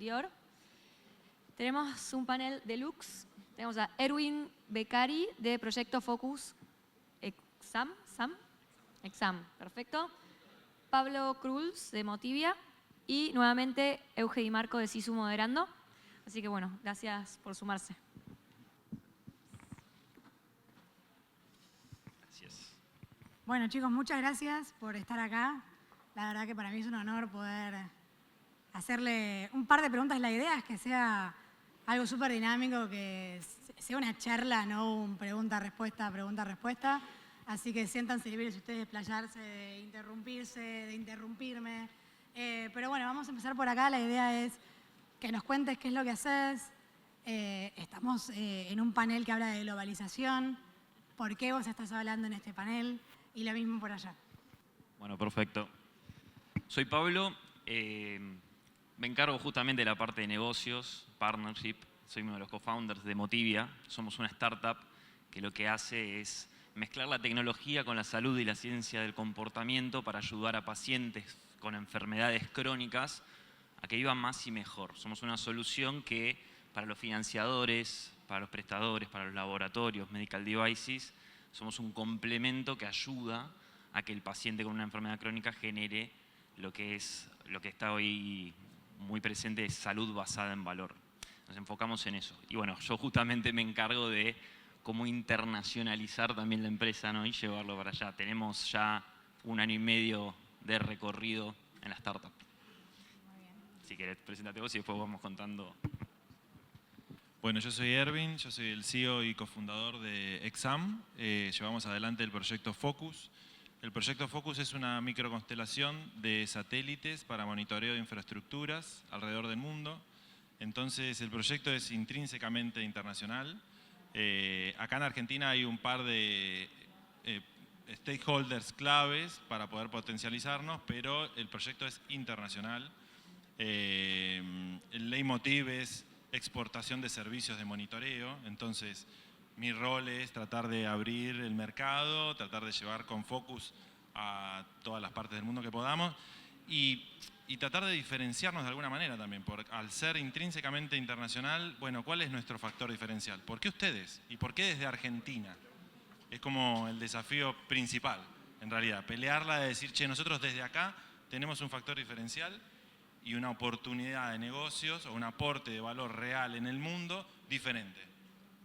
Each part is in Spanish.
anterior. Tenemos un panel deluxe. Tenemos a Erwin Beccari de Proyecto Focus Exam, perfecto. Pablo Cruz de Motivia y nuevamente Euge Di Marco de Sisu moderando. Así que bueno, gracias por sumarse. Gracias. Bueno chicos, muchas gracias por estar acá. La verdad que para mí es un honor poder hacerle un par de preguntas. La idea es que sea algo súper dinámico, que sea una charla, no un pregunta-respuesta, pregunta-respuesta. Así que siéntanse libres ustedes de explayarse, de interrumpirse, de interrumpirme. Pero bueno, vamos a empezar por acá. La idea es que nos cuentes qué es lo que haces. Estamos en un panel que habla de globalización. ¿Por qué vos estás hablando en este panel? Y lo mismo por allá. Bueno, perfecto. Soy Pablo. Me encargo justamente de la parte de negocios, partnership. Soy uno de los co-founders de Motivia. Somos una startup que lo que hace es mezclar la tecnología con la salud y la ciencia del comportamiento para ayudar a pacientes con enfermedades crónicas a que vivan más y mejor. Somos una solución que para los financiadores, para los prestadores, para los laboratorios, medical devices, somos un complemento que ayuda a que el paciente con una enfermedad crónica genere lo que está hoy muy presente, es salud basada en valor. Nos enfocamos en eso. Y bueno, yo justamente me encargo de cómo internacionalizar también la empresa, ¿no? Y llevarlo para allá. Tenemos ya 1 año y medio de recorrido en la startup. Muy bien. Si querés, preséntate vos y después vamos contando. Bueno, yo soy Erwin, yo soy el CEO y cofundador de Exam. Llevamos adelante el proyecto Focus. El proyecto Focus es una microconstelación de satélites para monitoreo de infraestructuras alrededor del mundo. Entonces, el proyecto es intrínsecamente internacional. Acá en Argentina hay un par de stakeholders claves para poder potencializarnos, pero el proyecto es internacional. El leitmotiv es exportación de servicios de monitoreo. Entonces, mi rol es tratar de abrir el mercado, tratar de llevar con Focus a todas las partes del mundo que podamos y tratar de diferenciarnos de alguna manera también. Al ser intrínsecamente internacional, bueno, ¿cuál es nuestro factor diferencial? ¿Por qué ustedes? ¿Y por qué desde Argentina? Es como el desafío principal, en realidad. Pelearla de decir, che, nosotros desde acá tenemos un factor diferencial y una oportunidad de negocios o un aporte de valor real en el mundo diferente.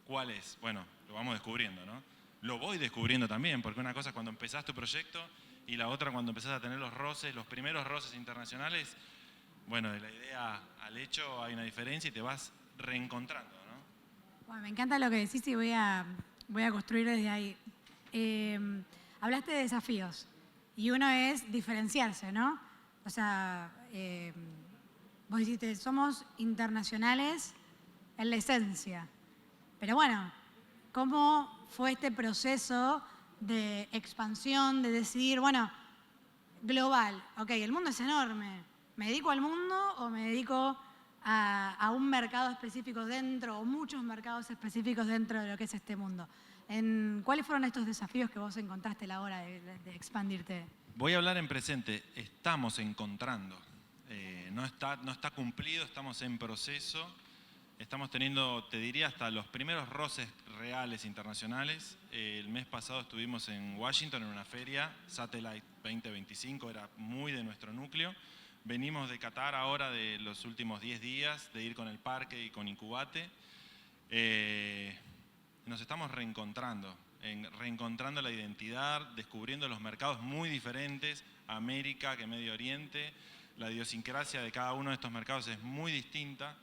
¿Cuál es? Bueno, lo vamos descubriendo, ¿no? Lo voy descubriendo también, porque una cosa es cuando empezás tu proyecto y la otra cuando empezás a tener los roces, los primeros roces internacionales. Bueno, de la idea al hecho hay una diferencia y te vas reencontrando, ¿no? Bueno, me encanta lo que decís y voy a construir desde ahí. Hablaste de desafíos y uno es diferenciarse, ¿no? O sea, vos dijiste, somos internacionales en la esencia. Pero bueno, ¿cómo fue este proceso de expansión, de decidir, bueno, global? Ok, el mundo es enorme. ¿Me dedico al mundo o me dedico a un mercado específico dentro o muchos mercados específicos dentro de lo que es este mundo? ¿Cuáles fueron estos desafíos que vos encontraste a la hora de expandirte? Voy a hablar en presente. Estamos encontrando. No está cumplido, estamos en proceso. Estamos teniendo, te diría, hasta los primeros roces reales internacionales. El mes pasado estuvimos en Washington en una feria, Satellite 2025, era muy de nuestro núcleo. Venimos de Qatar ahora de los últimos 10 días, de ir con el parque y con Incubate. Nos estamos reencontrando la identidad, descubriendo los mercados muy diferentes, América que Medio Oriente. La idiosincrasia de cada uno de estos mercados es muy distinta.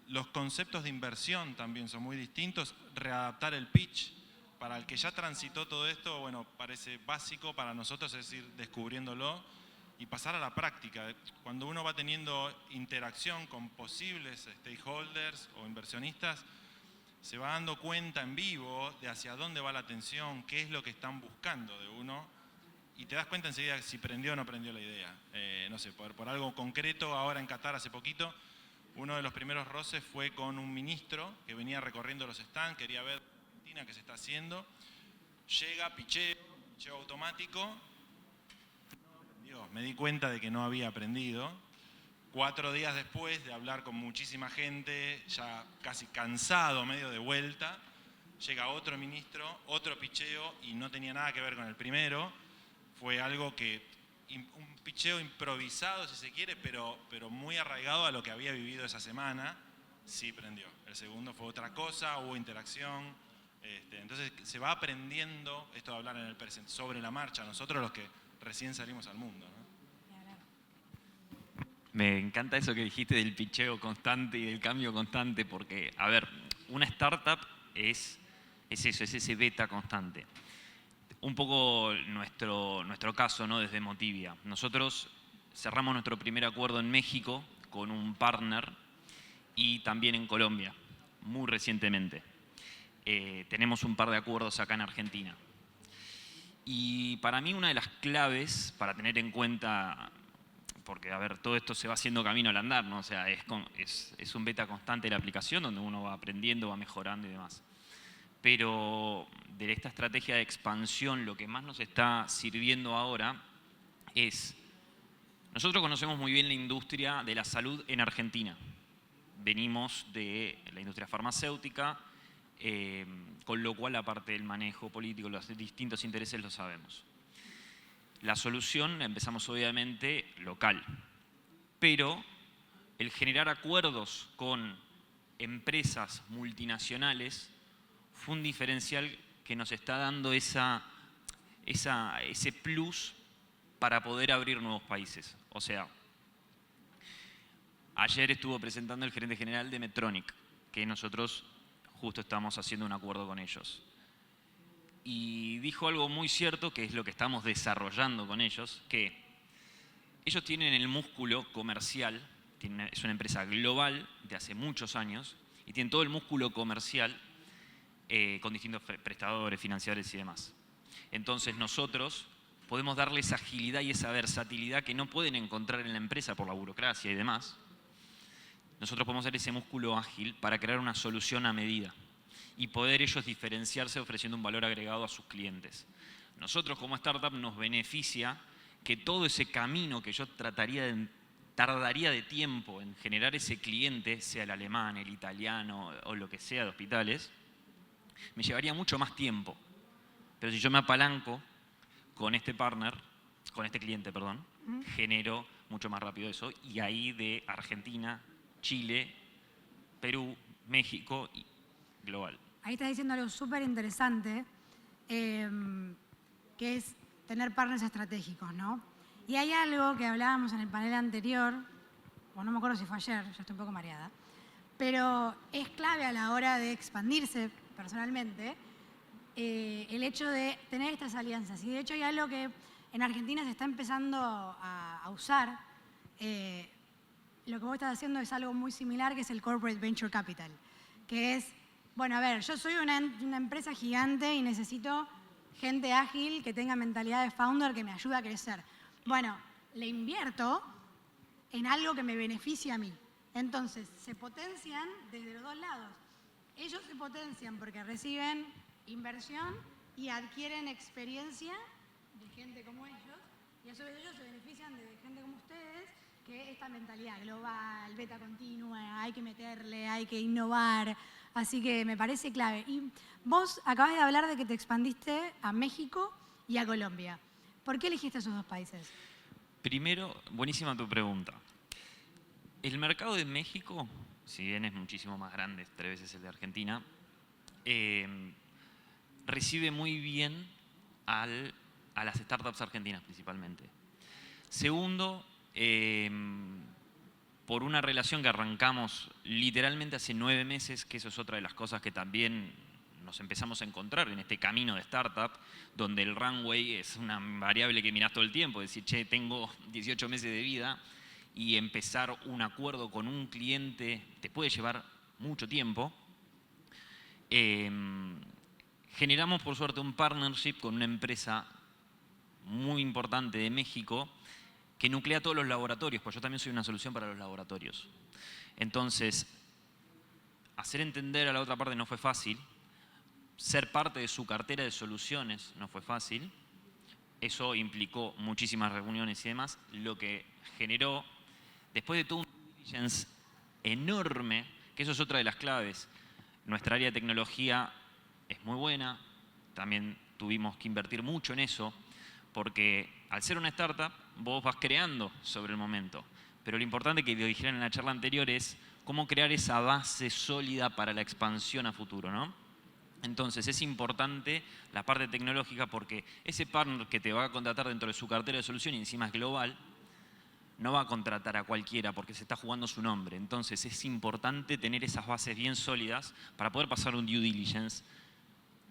Los conceptos de inversión también son muy distintos. Readaptar el pitch. Para el que ya transitó todo esto, bueno, parece básico para nosotros, es ir descubriéndolo y pasar a la práctica. Cuando uno va teniendo interacción con posibles stakeholders o inversionistas, se va dando cuenta en vivo de hacia dónde va la atención, qué es lo que están buscando de uno, y te das cuenta enseguida si prendió o no prendió la idea. No sé, por algo concreto, ahora en Qatar hace poquito, uno de los primeros roces fue con un ministro que venía recorriendo los stands, quería ver Argentina qué se está haciendo. Llega, picheo automático. No aprendió. Me di cuenta de que no había aprendido. 4 días después de hablar con muchísima gente, ya casi cansado, medio de vuelta, llega otro ministro, otro picheo y no tenía nada que ver con el primero. Fue algo que, un picheo improvisado si se quiere, pero muy arraigado a lo que había vivido esa semana. Sí prendió. El segundo fue otra cosa, hubo interacción. Entonces se va aprendiendo esto de hablar en el presente, sobre la marcha, nosotros los que recién salimos al mundo, ¿no? Me encanta eso que dijiste del picheo constante y del cambio constante, porque, a ver, una startup es eso, es ese beta constante. Un poco nuestro caso, ¿no? Desde Motivia. Nosotros cerramos nuestro primer acuerdo en México con un partner y también en Colombia, muy recientemente. Tenemos un par de acuerdos acá en Argentina. Y para mí una de las claves para tener en cuenta, porque a ver, todo esto se va haciendo camino al andar, ¿no? O sea, es un beta constante de la aplicación donde uno va aprendiendo, va mejorando y demás. Pero de esta estrategia de expansión, lo que más nos está sirviendo ahora es, nosotros conocemos muy bien la industria de la salud en Argentina. Venimos de la industria farmacéutica, con lo cual la parte del manejo político, los distintos intereses lo sabemos. La solución la empezamos obviamente local, pero el generar acuerdos con empresas multinacionales fue un diferencial que nos está dando ese plus para poder abrir nuevos países. O sea, ayer estuvo presentando el gerente general de Medtronic, que nosotros justo estamos haciendo un acuerdo con ellos. Y dijo algo muy cierto, que es lo que estamos desarrollando con ellos, que ellos tienen el músculo comercial, es una empresa global de hace muchos años, y tienen todo el músculo comercial con distintos prestadores, financiadores y demás. Entonces nosotros podemos darles agilidad y esa versatilidad que no pueden encontrar en la empresa por la burocracia y demás. Nosotros podemos dar ese músculo ágil para crear una solución a medida y poder ellos diferenciarse ofreciendo un valor agregado a sus clientes. Nosotros como startup nos beneficia que todo ese camino que yo tardaría de tiempo en generar ese cliente, sea el alemán, el italiano o lo que sea de hospitales, me llevaría mucho más tiempo. Pero si yo me apalanco con este cliente, genero mucho más rápido eso. Y ahí de Argentina, Chile, Perú, México y global. Ahí estás diciendo algo súper interesante, que es tener partners estratégicos, ¿no? Y hay algo que hablábamos en el panel anterior, o no me acuerdo si fue ayer, ya estoy un poco mareada, pero es clave a la hora de expandirse personalmente el hecho de tener estas alianzas. Y de hecho hay algo que en Argentina se está empezando a usar. Lo que vos estás haciendo es algo muy similar, que es el Corporate Venture Capital, que es, bueno, a ver, yo soy una empresa gigante y necesito gente ágil que tenga mentalidad de founder que me ayude a crecer. Bueno, le invierto en algo que me beneficie a mí. Entonces, se potencian desde los dos lados. Ellos se potencian porque reciben inversión y adquieren experiencia de gente como ellos, y a su vez ellos se benefician de gente como ustedes, que esta mentalidad global, beta continua, hay que meterle, hay que innovar, así que me parece clave. Y vos acabas de hablar de que te expandiste a México y a Colombia. ¿Por qué elegiste esos dos países? Primero, buenísima tu pregunta. El mercado de México, si bien es muchísimo más grande, 3 veces el de Argentina, recibe muy bien a las startups argentinas principalmente. Segundo, por una relación que arrancamos literalmente hace 9 meses, que eso es otra de las cosas que también nos empezamos a encontrar en este camino de startup, donde el runway es una variable que mirás todo el tiempo, decir, che, tengo 18 meses de vida, y empezar un acuerdo con un cliente te puede llevar mucho tiempo. Generamos por suerte un partnership con una empresa muy importante de México que nuclea todos los laboratorios, pues yo también soy una solución para los laboratorios. Entonces, hacer entender a la otra parte no fue fácil, ser parte de su cartera de soluciones no fue fácil, eso implicó muchísimas reuniones y demás, lo que generó, después de todo un diligence enorme, que eso es otra de las claves. Nuestra área de tecnología es muy buena, también tuvimos que invertir mucho en eso, porque al ser una startup, vos vas creando sobre el momento. Pero lo importante que lo dijeron en la charla anterior es cómo crear esa base sólida para la expansión a futuro, ¿no? Entonces es importante la parte tecnológica porque ese partner que te va a contratar dentro de su cartera de solución y encima es global, no va a contratar a cualquiera porque se está jugando su nombre. Entonces es importante tener esas bases bien sólidas para poder pasar un due diligence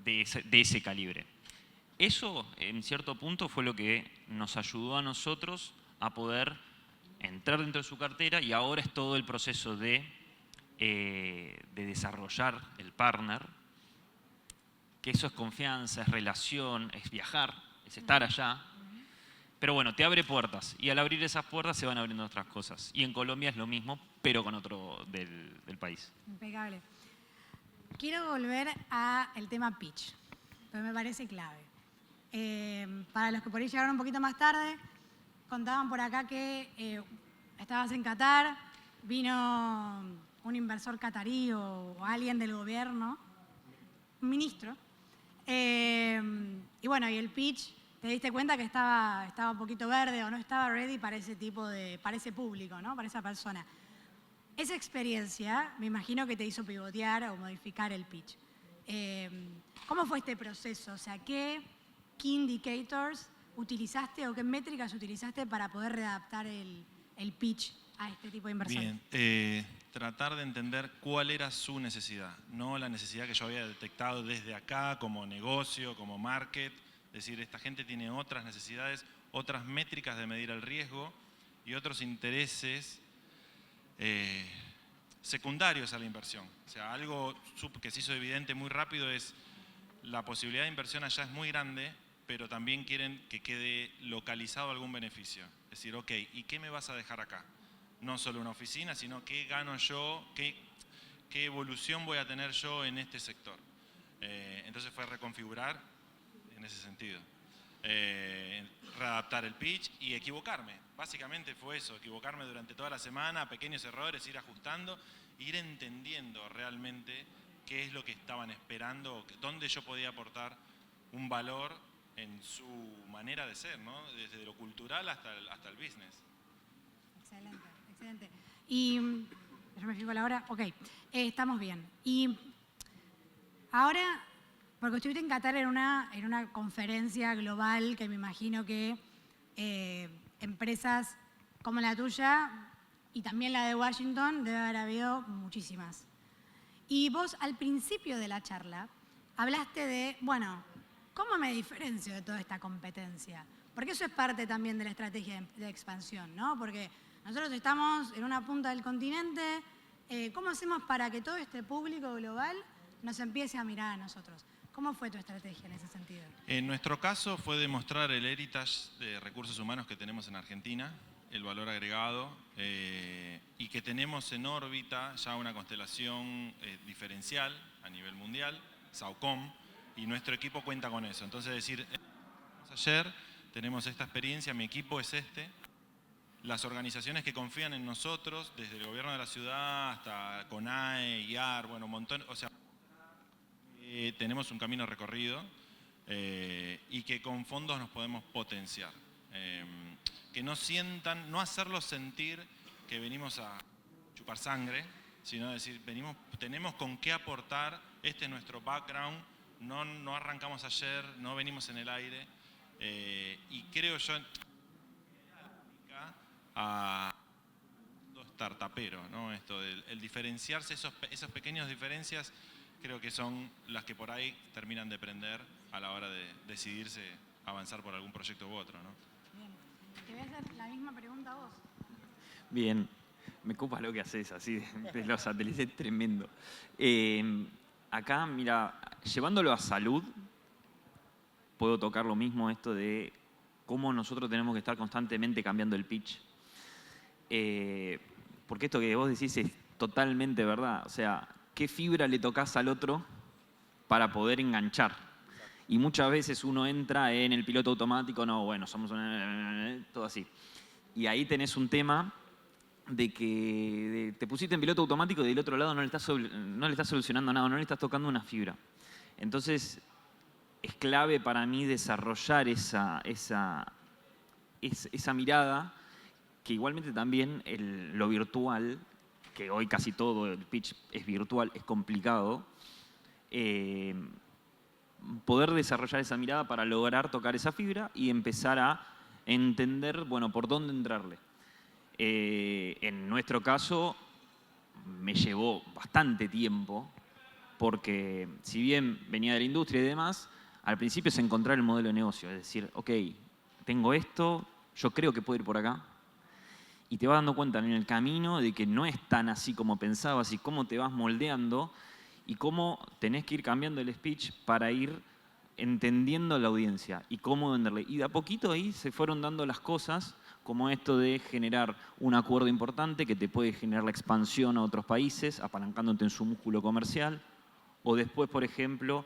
de ese calibre. Eso, en cierto punto, fue lo que nos ayudó a nosotros a poder entrar dentro de su cartera y ahora es todo el proceso de desarrollar el partner, que eso es confianza, es relación, es viajar, es estar allá. Pero bueno, te abre puertas y al abrir esas puertas se van abriendo otras cosas. Y en Colombia es lo mismo, pero con otro del país. Impecable. Quiero volver al tema pitch, porque me parece clave. Para los que por ahí llegaron un poquito más tarde, contaban por acá que estabas en Qatar, vino un inversor catarí o alguien del gobierno, un ministro, y bueno, y el pitch, te diste cuenta que estaba un poquito verde o no estaba ready para ese tipo para ese público, ¿no? Para esa persona. Esa experiencia, me imagino que te hizo pivotear o modificar el pitch. ¿Cómo fue este proceso? O sea, ¿qué key indicators utilizaste o qué métricas utilizaste para poder readaptar el pitch a este tipo de inversores? Bien, tratar de entender cuál era su necesidad, no la necesidad que yo había detectado desde acá como negocio, como market. Es decir, esta gente tiene otras necesidades, otras métricas de medir el riesgo y otros intereses secundarios a la inversión. O sea, algo que se hizo evidente muy rápido es la posibilidad de inversión allá es muy grande, pero también quieren que quede localizado algún beneficio. Es decir, ok, ¿y qué me vas a dejar acá? No solo una oficina, sino qué gano yo, qué evolución voy a tener yo en este sector. Entonces fue reconfigurar en ese sentido. Readaptar el pitch y equivocarme. Básicamente fue eso, equivocarme durante toda la semana, pequeños errores, ir ajustando, ir entendiendo realmente qué es lo que estaban esperando, dónde yo podía aportar un valor en su manera de ser, ¿no? Desde lo cultural hasta el business. Excelente, excelente. Y, yo me fijo la hora, ok, estamos bien. Y ahora, porque estuviste en Qatar en una conferencia global que me imagino que empresas como la tuya y también la de Washington debe haber habido muchísimas. Y vos al principio de la charla hablaste de, bueno, ¿cómo me diferencio de toda esta competencia? Porque eso es parte también de la estrategia de expansión, ¿no? Porque nosotros estamos en una punta del continente, ¿cómo hacemos para que todo este público global nos empiece a mirar a nosotros? ¿Cómo fue tu estrategia en ese sentido? En nuestro caso fue demostrar el heritage de recursos humanos que tenemos en Argentina, el valor agregado, y que tenemos en órbita ya una constelación diferencial a nivel mundial, SAOCOM, y nuestro equipo cuenta con eso. Entonces decir, ayer tenemos esta experiencia, mi equipo es este, las organizaciones que confían en nosotros, desde el gobierno de la ciudad hasta CONAE, IAR, bueno, un montón, o sea, tenemos un camino recorrido y que con fondos nos podemos potenciar. Que no sientan, no hacerlos sentir que venimos a chupar sangre, sino decir, tenemos con qué aportar, este es nuestro background, no arrancamos ayer, no venimos en el aire, y creo yo a startupero, ¿no? Esto el diferenciarse, esas pequeñas diferencias creo que son las que por ahí terminan de prender a la hora de decidirse avanzar por algún proyecto u otro, ¿no? Bien. Te voy a hacer la misma pregunta a vos. Bien, me ocupa lo que haces así de los satélites, es tremendo. Acá, mira, llevándolo a salud, puedo tocar lo mismo, esto de cómo nosotros tenemos que estar constantemente cambiando el pitch. Porque esto que vos decís es totalmente verdad. O sea, ¿qué fibra le tocas al otro para poder enganchar? Y muchas veces uno entra en el piloto automático, no, bueno, somos todo así. Y ahí tenés un tema de que te pusiste en piloto automático y del otro lado no le estás solucionando nada, no le estás tocando una fibra. Entonces, es clave para mí desarrollar esa mirada, que igualmente también lo virtual, que hoy casi todo el pitch es virtual, es complicado, poder desarrollar esa mirada para lograr tocar esa fibra y empezar a entender, bueno, por dónde entrarle. En nuestro caso, me llevó bastante tiempo, porque si bien venía de la industria y demás, al principio es encontrar el modelo de negocio, es decir, ok, tengo esto, yo creo que puedo ir por acá, y te vas dando cuenta en el camino de que no es tan así como pensabas y cómo te vas moldeando y cómo tenés que ir cambiando el speech para ir entendiendo la audiencia y cómo venderle. Y de a poquito ahí se fueron dando las cosas, como esto de generar un acuerdo importante que te puede generar la expansión a otros países, apalancándote en su músculo comercial, o después, por ejemplo,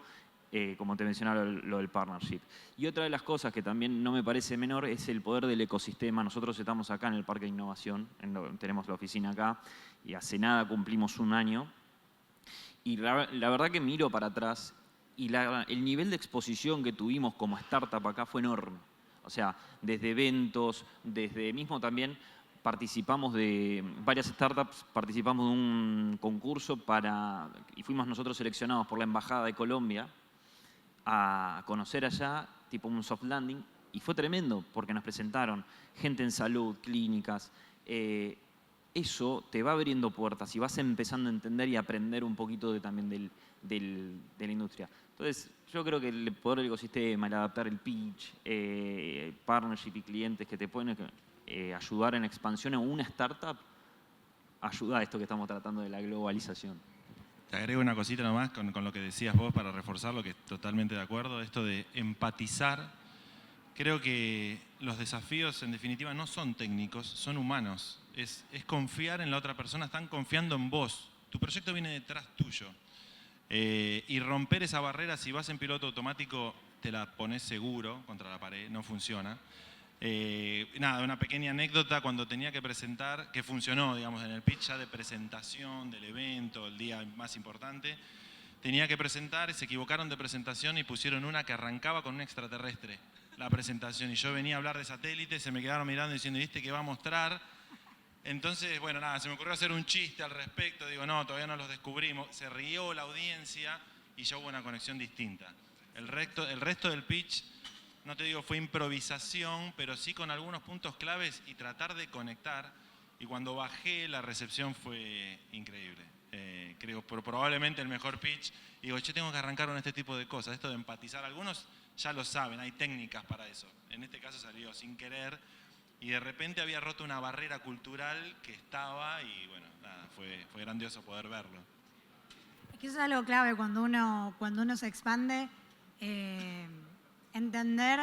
como te mencionaba, lo del partnership. Y otra de las cosas que también no me parece menor es el poder del ecosistema. Nosotros estamos acá en el Parque de Innovación, tenemos la oficina acá, y hace nada cumplimos 1 año. Y la verdad que miro para atrás y el nivel de exposición que tuvimos como startup acá fue enorme. O sea, desde eventos, desde mismo también participamos de varias startups, participamos de un concurso y fuimos nosotros seleccionados por la Embajada de Colombia a conocer allá, tipo un soft landing, y fue tremendo porque nos presentaron gente en salud, clínicas. Eso te va abriendo puertas y vas empezando a entender y aprender un poquito también de la industria. Entonces, yo creo que el poder del ecosistema, el adaptar el pitch, partnership y clientes que te pueden ayudar en expansión en una startup, ayuda a esto que estamos tratando de la globalización. Te agrego una cosita nomás con lo que decías vos para reforzarlo, que totalmente de acuerdo, esto de empatizar. Creo que los desafíos en definitiva no son técnicos, son humanos. Es confiar en la otra persona, están confiando en vos. Tu proyecto viene detrás tuyo. Y romper esa barrera, si vas en piloto automático, te la pones seguro contra la pared, no funciona. Nada, una pequeña anécdota cuando tenía que presentar, que funcionó, digamos, en el pitch ya de presentación del evento, el día más importante. Tenía que presentar, se equivocaron de presentación y pusieron una que arrancaba con un extraterrestre, la presentación. Y yo venía a hablar de satélites, se me quedaron mirando diciendo, ¿viste qué va a mostrar? Entonces, bueno, nada, se me ocurrió hacer un chiste al respecto. Digo, no, todavía no los descubrimos. Se rió la audiencia y ya hubo una conexión distinta. El resto del pitch, no te digo fue improvisación, pero sí con algunos puntos claves y tratar de conectar. Y cuando bajé, la recepción fue increíble. Creo probablemente el mejor pitch. Digo, yo tengo que arrancar con este tipo de cosas, esto de empatizar. Algunos ya lo saben, hay técnicas para eso. En este caso salió sin querer y de repente había roto una barrera cultural que estaba y bueno, nada, fue grandioso poder verlo. Es que eso es algo clave cuando uno se expande, entender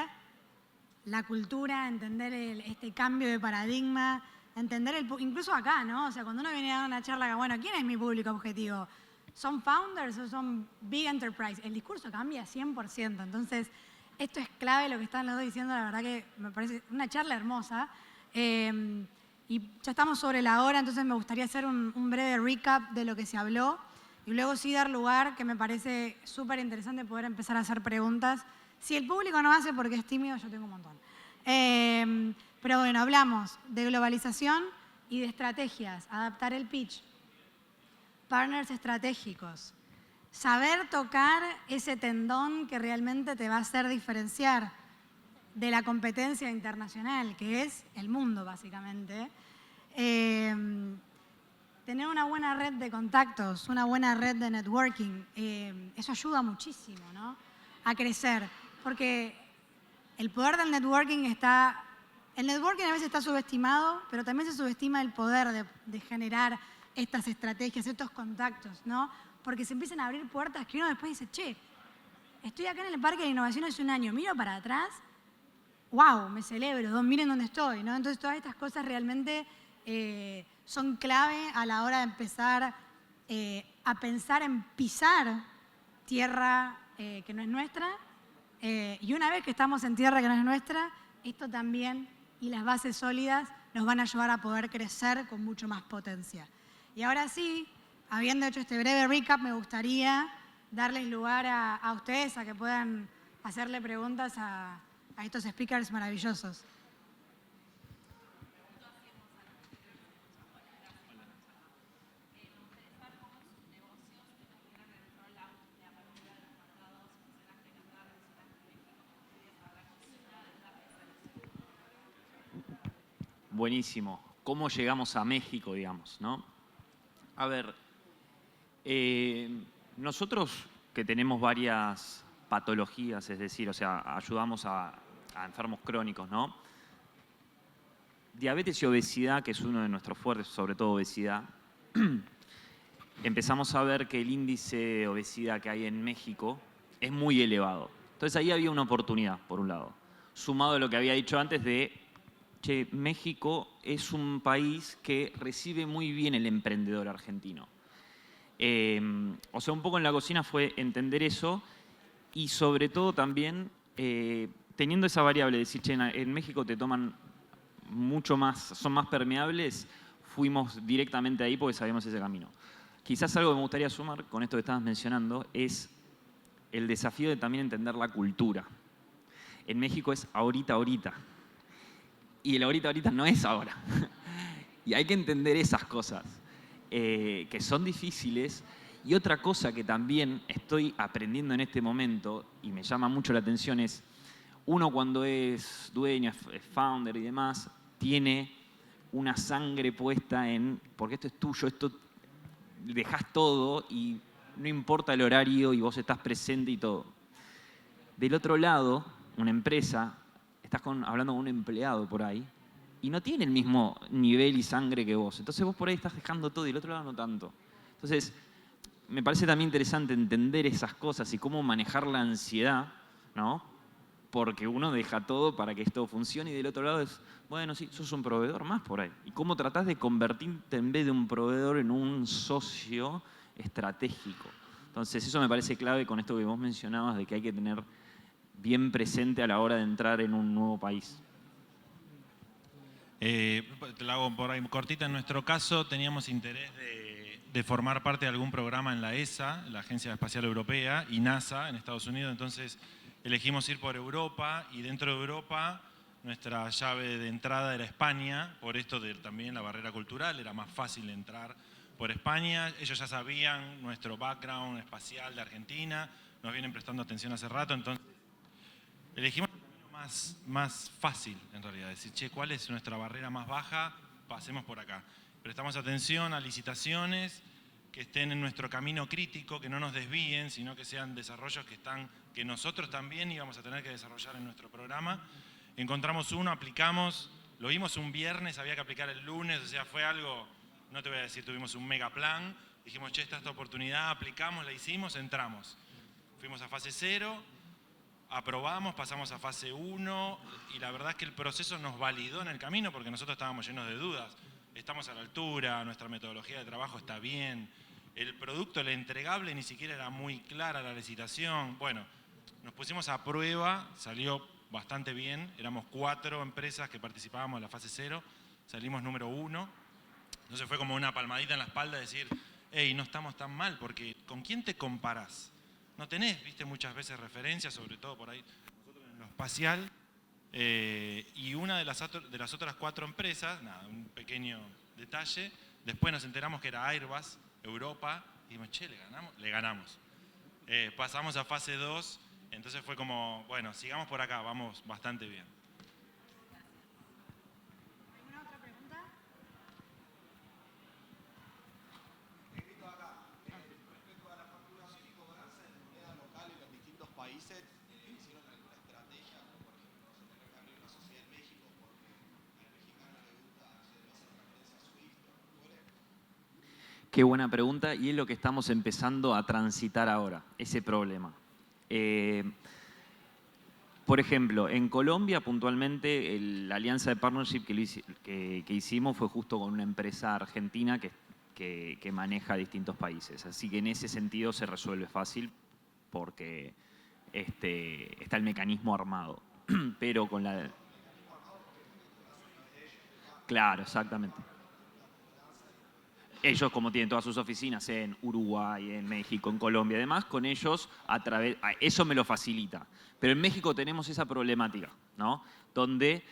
la cultura, entender este cambio de paradigma, entender incluso acá, ¿no? O sea, cuando uno viene a dar una charla acá, bueno, ¿quién es mi público objetivo? ¿Son founders o son big enterprise? El discurso cambia 100%. Entonces, esto es clave lo que están los dos diciendo. La verdad que me parece una charla hermosa. Y ya estamos sobre la hora, entonces me gustaría hacer un breve recap de lo que se habló y luego sí dar lugar, que me parece súper interesante poder empezar a hacer preguntas. Si el público no hace porque es tímido, yo tengo un montón. Pero bueno, hablamos de globalización y de estrategias, adaptar el pitch, partners estratégicos, saber tocar ese tendón que realmente te va a hacer diferenciar de la competencia internacional, que es el mundo básicamente. Tener una buena red de contactos, una buena red de networking, eso ayuda muchísimo, ¿no?, a crecer, porque el poder del networking está... El networking a veces está subestimado, pero también se subestima el poder de generar estas estrategias, estos contactos, ¿no? Porque se empiezan a abrir puertas que uno después dice, che, estoy acá en el Parque de Innovación hace 1 año, miro para atrás, wow, me celebro, miren dónde estoy, ¿no? Entonces todas estas cosas realmente son clave a la hora de empezar a pensar en pisar tierra que no es nuestra, y una vez que estamos en tierra que no es nuestra, esto también y las bases sólidas nos van a ayudar a poder crecer con mucho más potencia. Y ahora sí, habiendo hecho este breve recap, me gustaría darles lugar a ustedes a que puedan hacerle preguntas a estos speakers maravillosos. Buenísimo. ¿Cómo llegamos a México, digamos, no? A ver, nosotros que tenemos varias patologías, es decir, o sea, ayudamos a enfermos crónicos, ¿no? Diabetes y obesidad, que es uno de nuestros fuertes, sobre todo obesidad, empezamos a ver que el índice de obesidad que hay en México es muy elevado. Entonces ahí había una oportunidad, por un lado. Sumado a lo que había dicho antes de, che, México es un país que recibe muy bien el emprendedor argentino. O sea, un poco en la cocina fue entender eso y sobre todo también teniendo esa variable de decir, che, en México te toman mucho más, son más permeables, fuimos directamente ahí porque sabíamos ese camino. Quizás algo que me gustaría sumar con esto que estabas mencionando es el desafío de también entender la cultura. En México es ahorita. Y el ahorita no es ahora. Y hay que entender esas cosas, que son difíciles. Y otra cosa que también estoy aprendiendo en este momento, y me llama mucho la atención, es uno cuando es dueño, es founder y demás, tiene una sangre puesta en, porque esto es tuyo, esto dejás todo y no importa el horario y vos estás presente y todo. Del otro lado, una empresa, estás hablando con un empleado por ahí y no tiene el mismo nivel y sangre que vos. Entonces vos por ahí estás dejando todo y del otro lado no tanto. Entonces, me parece también interesante entender esas cosas y cómo manejar la ansiedad, ¿no? Porque uno deja todo para que esto funcione y del otro lado es, bueno, sí, sos un proveedor más por ahí. Y cómo tratás de convertirte en vez de un proveedor en un socio estratégico. Entonces, eso me parece clave con esto que vos mencionabas de que hay que tener bien presente a la hora de entrar en un nuevo país. Te la hago por ahí cortita. En nuestro caso teníamos interés de formar parte de algún programa en la ESA, la Agencia Espacial Europea, y NASA en Estados Unidos. Entonces elegimos ir por Europa y dentro de Europa nuestra llave de entrada era España, por esto de también la barrera cultural, era más fácil entrar por España. Ellos ya sabían nuestro background espacial de Argentina, nos vienen prestando atención hace rato, entonces elegimos el camino más fácil, en realidad. Decir, che, ¿cuál es nuestra barrera más baja? Pasemos por acá. Prestamos atención a licitaciones que estén en nuestro camino crítico, que no nos desvíen, sino que sean desarrollos que nosotros también íbamos a tener que desarrollar en nuestro programa. Encontramos uno, aplicamos, lo vimos un viernes, había que aplicar el lunes, o sea, fue algo, no te voy a decir, tuvimos un mega plan, dijimos, che, esta oportunidad, aplicamos, la hicimos, entramos. Fuimos a fase 0, aprobamos, pasamos a fase 1 y la verdad es que el proceso nos validó en el camino porque nosotros estábamos llenos de dudas. Estamos a la altura, nuestra metodología de trabajo está bien, el producto, el entregable, ni siquiera era muy clara la licitación. Bueno, nos pusimos a prueba, salió bastante bien, éramos 4 empresas que participábamos en la fase 0, salimos número 1. Entonces fue como una palmadita en la espalda decir, hey, no estamos tan mal, porque ¿con quién te comparás? No tenés, viste, muchas veces referencias, sobre todo por ahí, nosotros en lo espacial, y una de las otras 4 empresas, nada, un pequeño detalle, después nos enteramos que era Airbus, Europa, y dijimos, che, le ganamos. Pasamos a fase 2, entonces fue como, bueno, sigamos por acá, vamos bastante bien. ¿Alguna otra pregunta? Respecto a la facturación y cobranza en moneda local en los distintos países, ¿hicieron alguna estrategia? Por ejemplo, se tener que abrir una sociedad en México porque al mexicano le gusta hacer transferencia SWIFT o fuera. Qué buena pregunta y es lo que estamos empezando a transitar ahora, ese problema. Por ejemplo, en Colombia puntualmente la alianza de partnership que hicimos fue justo con una empresa argentina que maneja distintos países. Así que en ese sentido se resuelve fácil porque está el mecanismo armado. Pero con la... Claro, exactamente. Ellos, como tienen todas sus oficinas en Uruguay, en México, en Colombia y demás, con ellos eso me lo facilita. Pero en México tenemos esa problemática, ¿no? Donde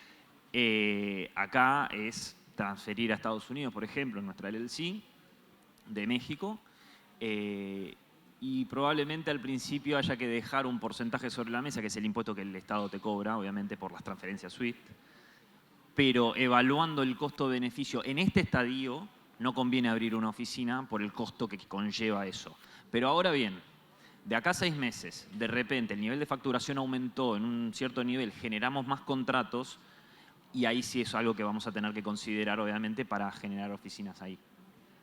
acá es transferir a Estados Unidos, por ejemplo, nuestra LLC de México, y probablemente al principio haya que dejar un porcentaje sobre la mesa, que es el impuesto que el Estado te cobra, obviamente por las transferencias SWIFT, pero evaluando el costo-beneficio en este estadio, no conviene abrir una oficina por el costo que conlleva eso. Pero ahora bien, de acá a 6 meses, de repente el nivel de facturación aumentó en un cierto nivel, generamos más contratos y ahí sí es algo que vamos a tener que considerar, obviamente, para generar oficinas ahí.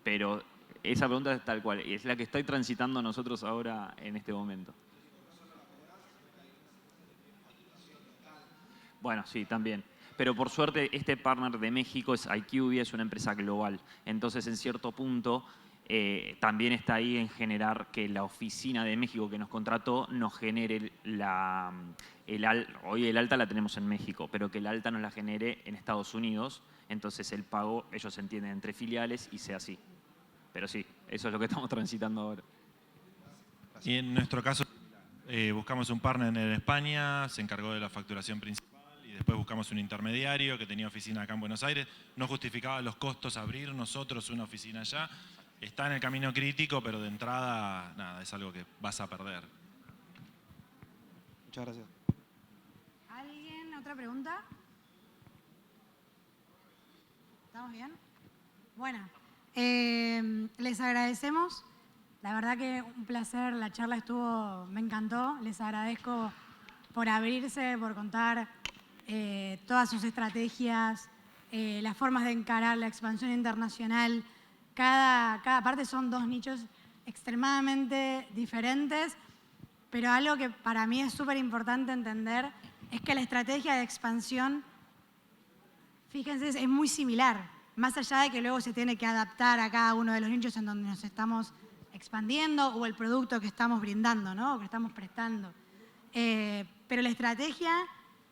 Pero esa pregunta es tal cual, es la que estoy transitando nosotros ahora en este momento. Bueno, sí, también. Pero por suerte, este partner de México es IQVIA, es una empresa global. Entonces, en cierto punto, también está ahí en generar que la oficina de México que nos contrató nos genere hoy el alta la tenemos en México, pero que el alta nos la genere en Estados Unidos. Entonces, el pago, ellos se entienden entre filiales y sea así. Pero sí, eso es lo que estamos transitando ahora. Y en nuestro caso, buscamos un partner en España, se encargó de la facturación principal y después buscamos un intermediario que tenía oficina acá en Buenos Aires. No justificaba los costos abrir nosotros una oficina allá. Está en el camino crítico, pero de entrada, nada, es algo que vas a perder. Muchas gracias. ¿Alguien? ¿Otra pregunta? ¿Estamos bien? Bueno, les agradecemos. La verdad que un placer, la charla me encantó. Les agradezco por abrirse, por contar todas sus estrategias, las formas de encarar la expansión internacional. Cada parte son 2 nichos extremadamente diferentes, pero algo que para mí es súper importante entender es que la estrategia de expansión, fíjense, es muy similar, más allá de que luego se tiene que adaptar a cada uno de los nichos en donde nos estamos expandiendo o el producto que estamos brindando, ¿no? O que estamos prestando. Pero la estrategia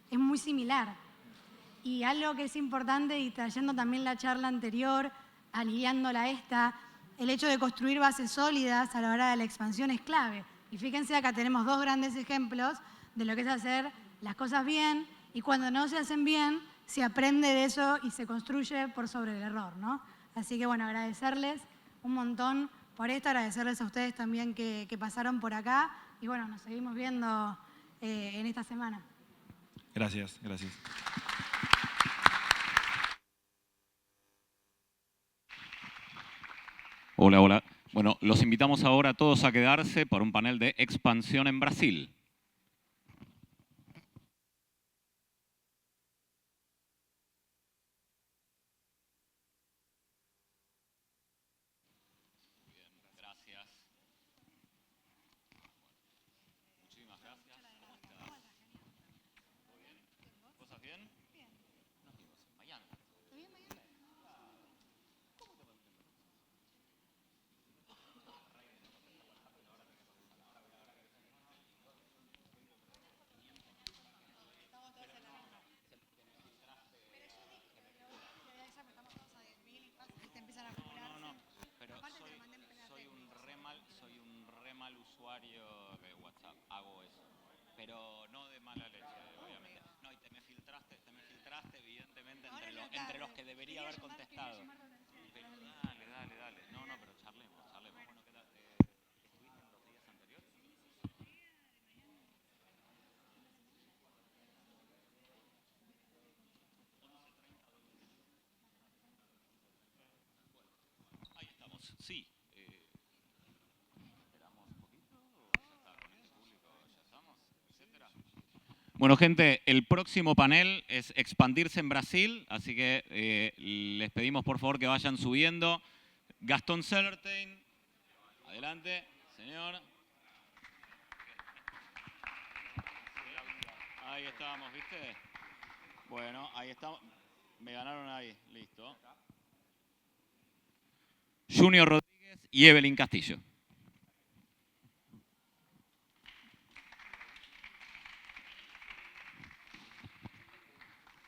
es muy similar. Y algo que es importante, y trayendo también la charla anterior, aliándola a esta, el hecho de construir bases sólidas a la hora de la expansión es clave. Y fíjense, acá tenemos 2 grandes ejemplos de lo que es hacer las cosas bien, y cuando no se hacen bien, se aprende de eso y se construye por sobre el error, ¿no? Así que bueno, agradecerles un montón por esto, agradecerles a ustedes también que pasaron por acá, y bueno, nos seguimos viendo en esta semana. Gracias, gracias. Hola, hola. Bueno, los invitamos ahora a todos a quedarse para un panel de expansión en Brasil. Gracias. Muchísimas gracias. ¿Cómo estás? ¿Todo bien? ¿Vos estás bien? Bien. Nos vimos en Miami. ¿Te vi en Miami? ¿Cómo te va? Soy un re mal usuario de WhatsApp, hago eso. Pero no de mala leche, obviamente. No, y me filtraste evidentemente entre los que debería haber contestado. Pero dale. No, pero charlemos. Bueno, ¿qué tal? ¿Estuviste en los días anteriores? Ahí estamos, sí. ¿Esperamos un poquito o ya está con este público? ¿Ya estamos? ¿Etcétera? Bueno, gente, el próximo panel es expandirse en Brasil, así que les pedimos por favor que vayan subiendo. Gastón Sellertein, adelante, señor. Ahí estamos, ¿viste? Bueno, ahí estamos. Me ganaron ahí, listo. Junior Rodríguez y Evelyn Castillo.